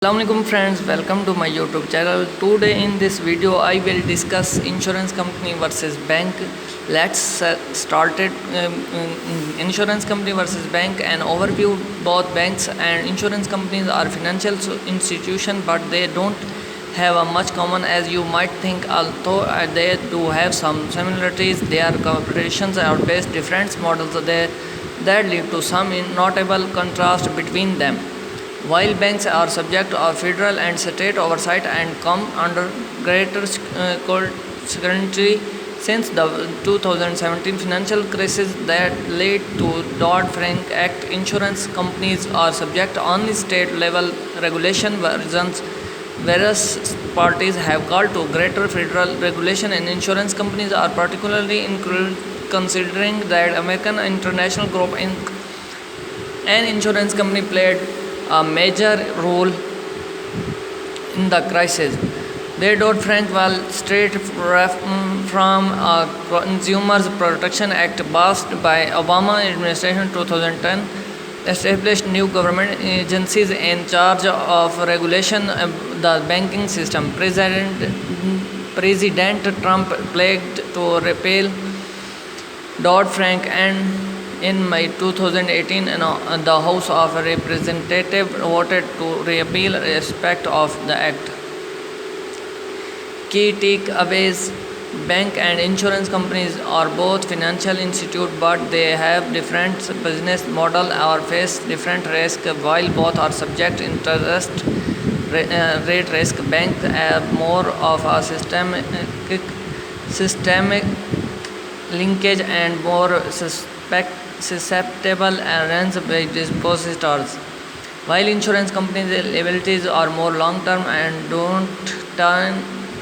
Assalamualaikum friends, welcome to my YouTube channel. Today in this video I will discuss insurance company versus bank. Let's start it. Insurance company versus bank, an overview. Both banks and insurance companies are financial institutions, but they don't have a much common as you might think. Although they do have some similarities, their corporations are based different models that lead to some notable contrast between them. While banks are subject to federal and state oversight and come under greater scrutiny since the 2017 financial crisis that led to Dodd-Frank Act, insurance companies are subject to only state-level regulation versions. Various parties have called to greater federal regulation, and insurance companies are particularly considering that American International Group Inc., an insurance company, played a major role in the crisis. The Dodd-Frank Wall Street from a Consumers Protection Act passed by Obama administration 2010 established new government agencies in charge of regulation of the banking system. President Trump pledged to repeal Dodd-Frank and in May 2018, the House of Representatives voted to repeal aspects of the act. Key takeaways: bank and insurance companies are both financial institutes, but they have different business models or face different risks. While both are subject to interest rate risk, banks have more of a systemic linkage and more susceptible range by depositors, while insurance companies' liabilities are more long-term and don't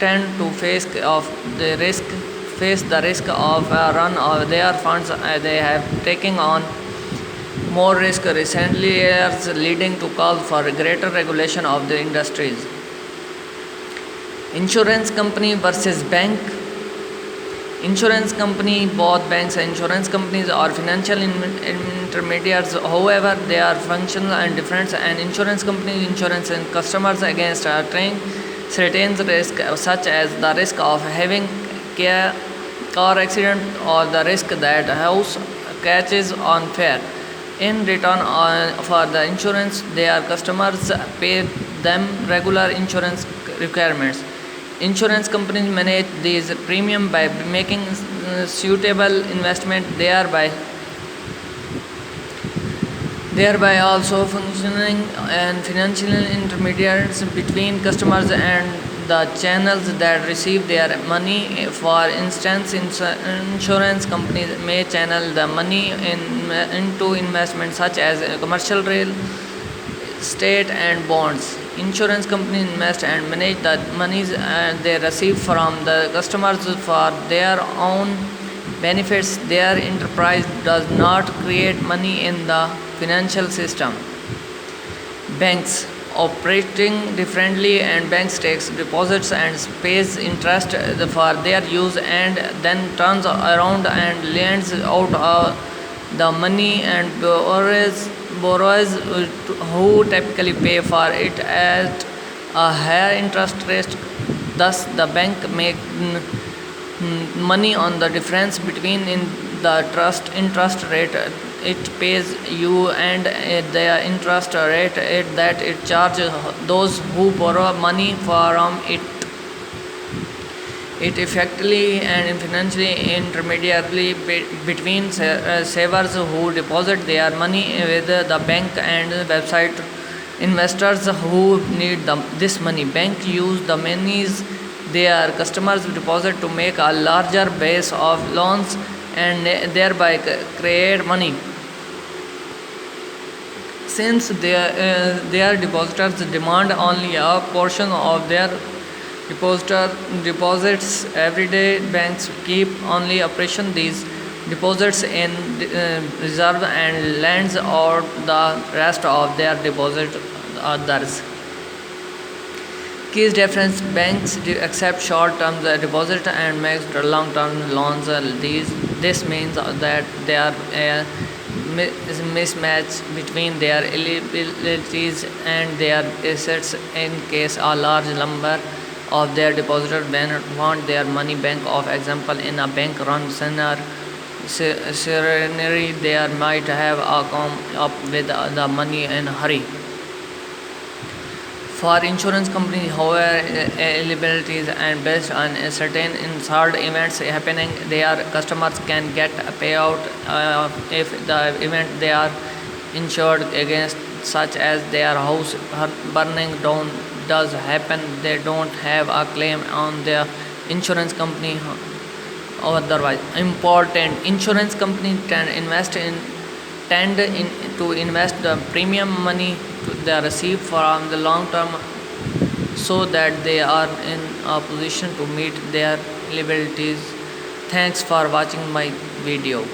tend to face the risk of a run of their funds. They have taken on more risk recently years, leading to calls for greater regulation of the industries. Insurance company versus bank. Insurance company: both banks and insurance companies are financial intermediaries. However, they are functional and different. An insurance company insurance and customers against certain risks, such as the risk of having car accident or the risk that a house catches on fire. In return for the insurance, their customers pay them regular insurance requirements. Insurance companies manage these premiums by making suitable investment, thereby also functioning and financial intermediaries between customers and the channels that receive their money. For instance, insurance companies may channel the money into investments such as commercial real estate and bonds. Insurance companies invest and manage the monies they receive from the customers for their own benefits. Their enterprise does not create money in the financial system. Banks operating differently, and banks takes deposits and pays interest for their use and then turns around and lends out the money and borrowers who typically pay for it at a higher interest rate. Thus, the bank makes money on the difference between the interest rate it pays you and the interest rate that it charges those who borrow money from it. It effectively and financially intermediary between savers who deposit their money with the bank and website investors who need this money. Banks use the monies their customers deposit to make a larger base of loans and thereby create money. Since their depositors demand only a portion of their deposits every day, banks keep only operation these deposits in reserve and lends out the rest of their deposit others. Key difference: banks accept short-term deposit and make long-term loans. This means that they are is mismatch between their liabilities and their assets in case a large number of their depositors want their money back. Of example, in a bank run scenario, they might have come up with the money in a hurry. For insurance companies, however, liabilities and based on certain inside events happening, their customers can get a payout if the event they are insured against, such as their house burning down, does happen. They don't have a claim on their insurance company. Otherwise, important insurance companies tend to invest the premium money they receive from the long term, so that they are in a position to meet their liabilities. Thanks for watching my video.